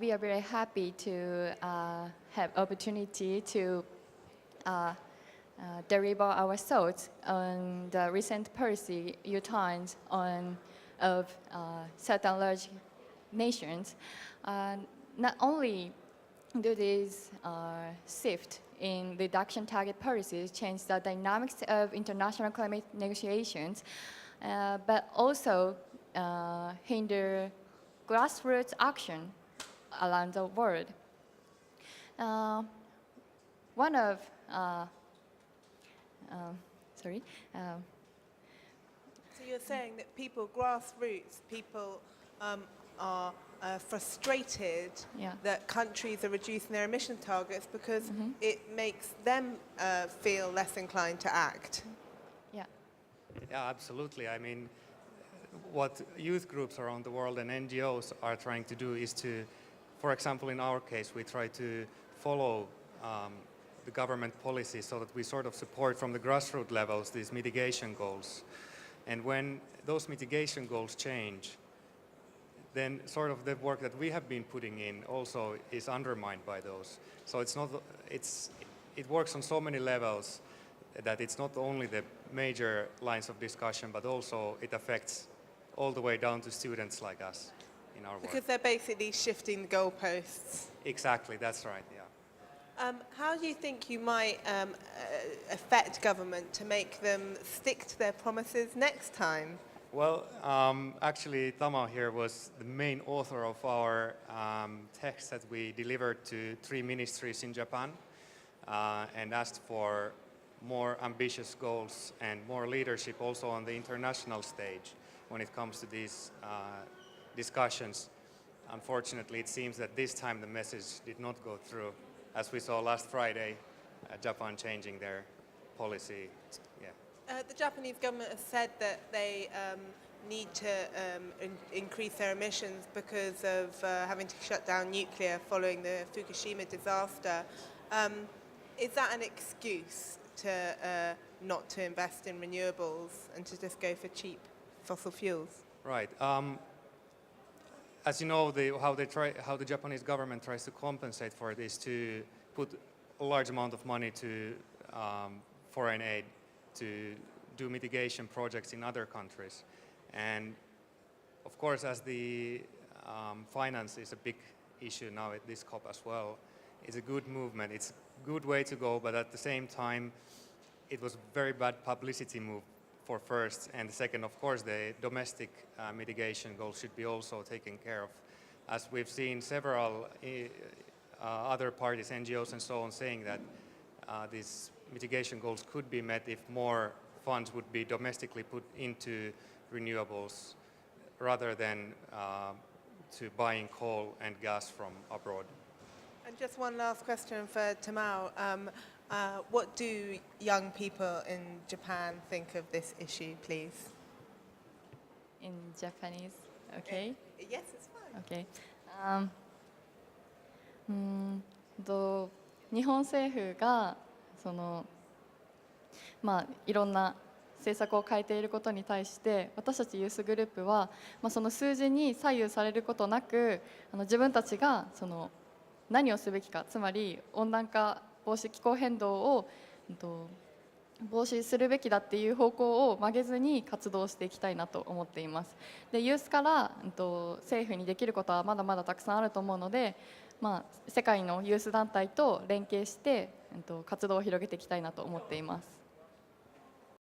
We are very happy to have opportunity to deliver our thoughts on the recent policy U-turns of certain large nations. Not only do these shift in reduction target policies change the dynamics of international climate negotiations, but also hinder grassroots action around the world. One of sorry. So you're saying that grassroots people, are frustrated that countries are reducing their emission targets because it makes them feel less inclined to act. Yeah. Yeah, absolutely. I mean, what youth groups around the world and NGOs are trying to do is to, for example, in our case, we try to follow the government policy so that we sort of support from the grassroots levels these mitigation goals. And when those mitigation goals change, then sort of the work that we have been putting in also is undermined by those. So it works on so many levels that it's not only the major lines of discussion, but also it affects all the way down to students like us in our work. Because they're basically shifting the goalposts. Exactly, that's right, yeah. How do you think you might affect government to make them stick to their promises next time? Well, actually, Tamao here was the main author of our text that we delivered to 3 ministries in Japan and asked for more ambitious goals and more leadership also on the international stage when it comes to these discussions. Unfortunately, it seems that this time the message did not go through. As we saw last Friday, Japan changing their policy. Yeah. The Japanese government has said that they need to increase their emissions because of having to shut down nuclear following the Fukushima disaster. Is that an excuse to not to invest in renewables and to just go for cheap fossil fuels? Right. As you know, how the Japanese government tries to compensate for it is to put a large amount of money to foreign aid to do mitigation projects in other countries. And of course, as the finance is a big issue now at this COP as well, it's a good movement. It's a good way to go, but at the same time, it was a very bad publicity move for first, and second, of course, the domestic mitigation goals should be also taken care of. As we've seen several other parties, NGOs and so on, saying that these mitigation goals could be met if more funds would be domestically put into renewables rather than to buying coal and gas from abroad. And just one last question for Tamao. What do young people in Japan think of this issue, please? In Japanese, okay? Yes, it's fine. Okay. 日本政府がいろんな政策を変えていることに対して私たちユースグループは、その数字に左右されることなく自分たちが何をすべきか、つまり温暖化防止、気候変動を防止するべきだっていう方向を曲げずに活動していきたいなと思っています。で、ユースから政府にできることはまだまだたくさんあると思うので、世界のユース団体と連携して活動を広げていきたいなと思っています。